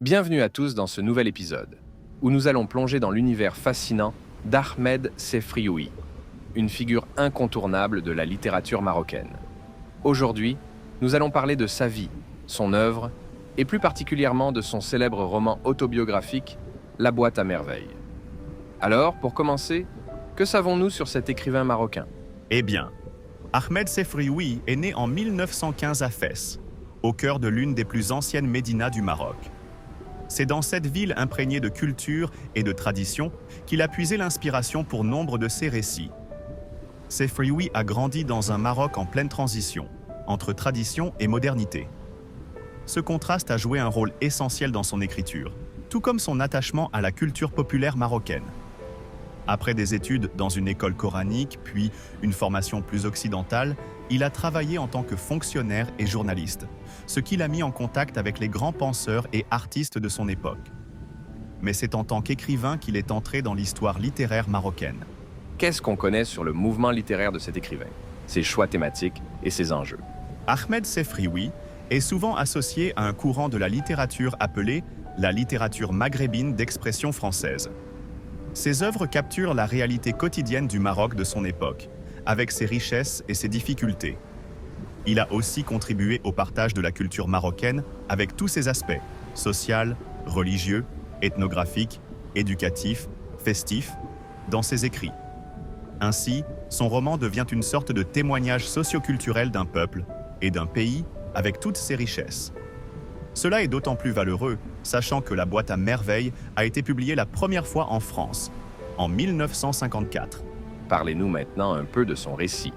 Bienvenue à tous dans ce nouvel épisode, où nous allons plonger dans l'univers fascinant d'Ahmed Sefrioui, une figure incontournable de la littérature marocaine. Aujourd'hui, nous allons parler de sa vie, son œuvre, et plus particulièrement de son célèbre roman autobiographique, La boîte à merveilles. Alors, pour commencer, que savons-nous sur cet écrivain marocain? Eh bien, Ahmed Sefrioui est né en 1915 à Fès, au cœur de l'une des plus anciennes médinas du Maroc. C'est dans cette ville imprégnée de culture et de tradition qu'il a puisé l'inspiration pour nombre de ses récits. Sefrioui a grandi dans un Maroc en pleine transition, entre tradition et modernité. Ce contraste a joué un rôle essentiel dans son écriture, tout comme son attachement à la culture populaire marocaine. Après des études dans une école coranique, puis une formation plus occidentale, il a travaillé en tant que fonctionnaire et journaliste, ce qui l'a mis en contact avec les grands penseurs et artistes de son époque. Mais c'est en tant qu'écrivain qu'il est entré dans l'histoire littéraire marocaine. Qu'est-ce qu'on connaît sur le mouvement littéraire de cet écrivain, ses choix thématiques et ses enjeux? Ahmed Sefrioui est souvent associé à un courant de la littérature appelé la littérature maghrébine d'expression française. Ses œuvres capturent la réalité quotidienne du Maroc de son époque, avec ses richesses et ses difficultés. Il a aussi contribué au partage de la culture marocaine avec tous ses aspects, social, religieux, ethnographique, éducatif, festif, dans ses écrits. Ainsi, son roman devient une sorte de témoignage socioculturel d'un peuple et d'un pays avec toutes ses richesses. Cela est d'autant plus valeureux, sachant que La boîte à merveilles a été publiée la première fois en France, en 1954. Parlez-nous maintenant un peu de son récit.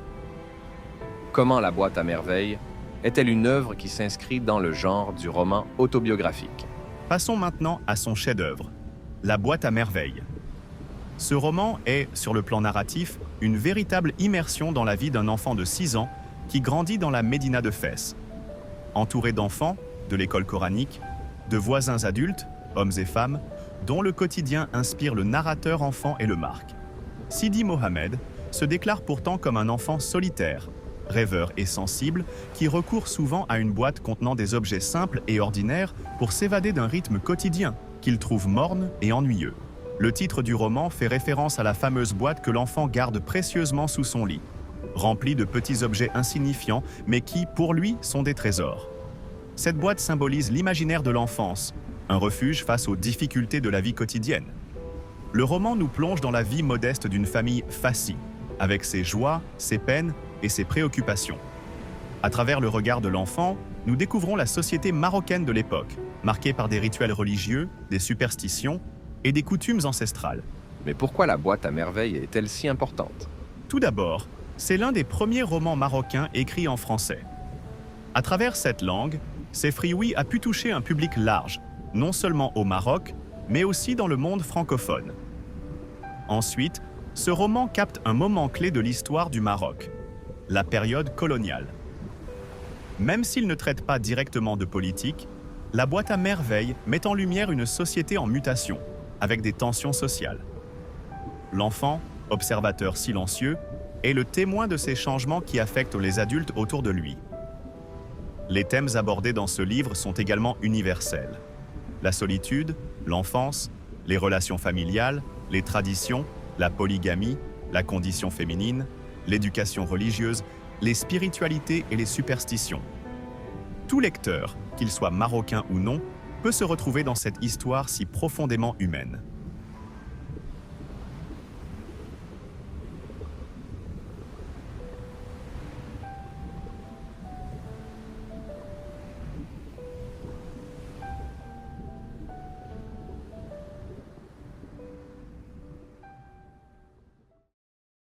Comment La boîte à merveilles est-elle une œuvre qui s'inscrit dans le genre du roman autobiographique? Passons maintenant à son chef-d'œuvre, La boîte à merveilles. Ce roman est, sur le plan narratif, une véritable immersion dans la vie d'un enfant de 6 ans qui grandit dans la médina de Fès. Entouré d'enfants, de l'école coranique, de voisins adultes, hommes et femmes, dont le quotidien inspire le narrateur enfant et le marque. Sidi Mohamed se déclare pourtant comme un enfant solitaire, rêveur et sensible, qui recourt souvent à une boîte contenant des objets simples et ordinaires pour s'évader d'un rythme quotidien, qu'il trouve morne et ennuyeux. Le titre du roman fait référence à la fameuse boîte que l'enfant garde précieusement sous son lit, remplie de petits objets insignifiants, mais qui, pour lui, sont des trésors. Cette boîte symbolise l'imaginaire de l'enfance, un refuge face aux difficultés de la vie quotidienne. Le roman nous plonge dans la vie modeste d'une famille fassie, avec ses joies, ses peines et ses préoccupations. À travers le regard de l'enfant, nous découvrons la société marocaine de l'époque, marquée par des rituels religieux, des superstitions et des coutumes ancestrales. Mais pourquoi La boîte à merveilles est-elle si importante? Tout d'abord, c'est l'un des premiers romans marocains écrits en français. À travers cette langue, Sefrioui a pu toucher un public large, non seulement au Maroc, mais aussi dans le monde francophone. Ensuite, ce roman capte un moment clé de l'histoire du Maroc, la période coloniale. Même s'il ne traite pas directement de politique, La boîte à merveilles met en lumière une société en mutation, avec des tensions sociales. L'enfant, observateur silencieux, est le témoin de ces changements qui affectent les adultes autour de lui. Les thèmes abordés dans ce livre sont également universels. La solitude, l'enfance, les relations familiales, les traditions, la polygamie, la condition féminine, l'éducation religieuse, les spiritualités et les superstitions. Tout lecteur, qu'il soit marocain ou non, peut se retrouver dans cette histoire si profondément humaine.